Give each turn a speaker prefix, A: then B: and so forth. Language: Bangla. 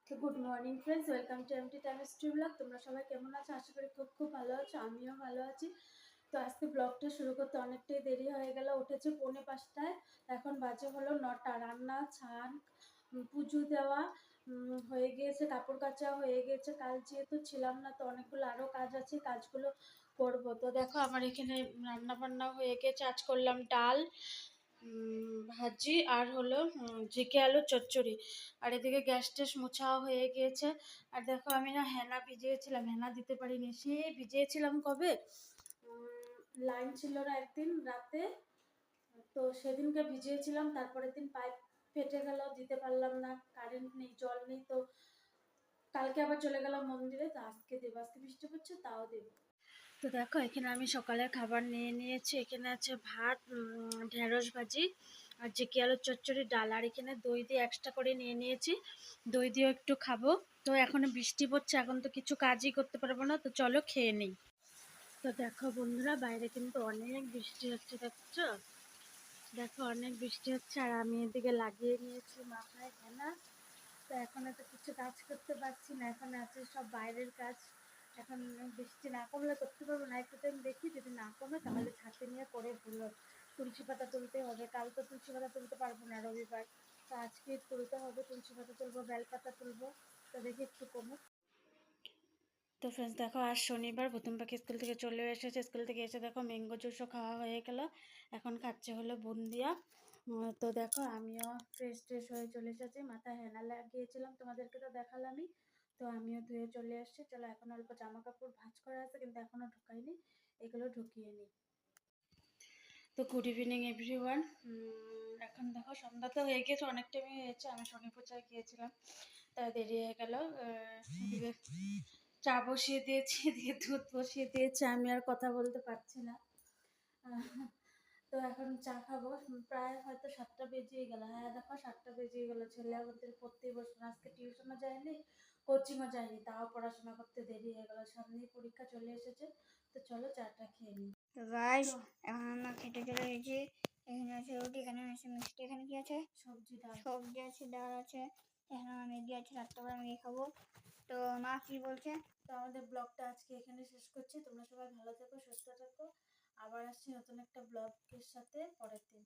A: তো good morning friends, welcome to MT time street blog. তোমরা সবাই কেমন আছো? আশা করি খুব খুব ভালো আছো, আমিও ভালো আছি। তো আজকে ব্লগটা শুরু করতে অনেকটাই দেরি হয়ে গেল। উঠেছি 4:45টায়, এখন বাজে হলো 9টা। রান্না, ছান, পুজো দেওয়া হয়ে গিয়েছে, কাপড় কাচা হয়ে গিয়েছে। কাল যেহেতু ছিলাম না, তো অনেকগুলো আরও কাজ আছে, কাজগুলো করবো। তো দেখো আমার এখানে রান্না বান্না হয়ে গেছে। আজ করলাম ডাল, ভাজি আর হলো ঝিকে আলু চচ্চড়ি। আর এদিকে গ্যাস ট্যাস মোছা হয়ে গিয়েছে। আর দেখো আমি না হেনা ভিজিয়েছিলাম, হেনা দিতে পারিনি। সে ভিজিয়েছিলাম কবে, লাইন ছিল না একদিন রাতে, তো সেদিনকে ভিজিয়েছিলাম। তারপরের দিন পাইপ ফেটে গেল, দিতে পারলাম না, কারেন্ট নেই, জল নেই। তো কালকে আবার চলে গেলাম মন্দিরে। তো আজকে দেবো, আজকে বৃষ্টি পড়ছে তাও দেবো। তো দেখো এখানে আমি সকালের খাবার নিয়ে নিয়েছি। এখানে আছে ভাত, ঢেঁড়স ভাজি আর ঝিকে আলুর চচ্চড়ি, ডাল। আর এখানে দই দিয়ে এক্সট্রা করে নিয়ে নিয়েছি, দই দিয়েও একটু খাবো। তো এখন বৃষ্টি পড়ছে, এখন তো কিছু কাজই করতে পারবো না, তো চলো খেয়ে নিই। তো দেখো বন্ধুরা, বাইরে কিন্তু অনেক বৃষ্টি হচ্ছে, দেখছো? দেখো অনেক বৃষ্টি হচ্ছে, আর আমি এদিকে লাগিয়ে নিয়েছি মাথায় হেনা। তো এখন তো কিছু কাজ করতে পারছি না, এখন আছে সব বাইরের কাজ। এখন বৃষ্টি না কমলে করতে পারবো না, একটু টাইম দেখি, যদি না কমে তাহলে ছাতে নিয়ে করে ফেলবো। তুলসী পাতা তুলতে হবে, কাল তো তুলসী পাতা তুলতে পারবো না, রবিবার। তো আজকে তুলতে হবে, তুলসী পাতা তুলবো, বেলপাতা তুলবো। তো দেখি একটু কমুক। তো ফ্রেন্ডস দেখো, আজ শনিবার, প্রথম পাখি স্কুল থেকে চলে এসেছে। স্কুল থেকে এসে দেখো ম্যাঙ্গো জুসও খাওয়া হয়ে গেল, এখন খাচ্ছে হলো বুন্দিয়া। তো দেখো আমিও ফ্রেশ ট্রেশ হয়ে চলে এসেছি, মাথায় হেনা লাগিয়েছিলাম, তোমাদেরকে তো দেখালামই। তো আমিও ধুয়ে চলে এসেছি। চলো এখন অল্প জামা কাপড় ভাঁজ করা আছে, কিন্তু এখনও ঢুকাইনি, এগুলো ঢুকিয়ে নিই। তো গুড ইভিনিং এভরিওয়ান। এখন দেখো সন্ধ্যা তো হয়ে গিয়েছে, অনেক টাইমই হয়েছে। আমি শনি পূজায় গিয়েছিলাম, তাই দেরি হয়ে গেল। এদিকে চা বসিয়ে দিয়েছি, এদিকে দুধ বসিয়ে দিয়েছি, আমি আর কথা বলতে পারছি না। তো এখন চা খাবো, প্রায় হয়তো 7টা বেজেই গেল। হ্যাঁ দেখো 7টা বেজেই গেল। ছেলে আমাদের পড়তেই বসলো, আজকে টিউশনও যায়নি, কোচিংও যায়নি, তাও পড়াশোনা করতে দেরি হয়ে গেল। সামনেই পরীক্ষা চলে এসেছে। তো চলো চাটা খেয়ে নিই।
B: তো গাইস, এখন আমরা খেতে চলে গেছি। এখানে আছে রুটি, এখানে আছে মিষ্টি, এখানে কি আছে?
A: সবজি, ডাল।
B: সবজি আছে, ডাল আছে, এখানে আমার ম্যাগি আছে, 7টা করে ম্যাগি খাবো। তো মা কি বলছে?
A: তো আমাদের ব্লগটা আজকে এখানে শেষ করছি। তোমরা সবাই ভালো থেকো, সুস্থ থেকো। আবার আসছি নতুন একটা ব্লগের সাথে পরের দিন।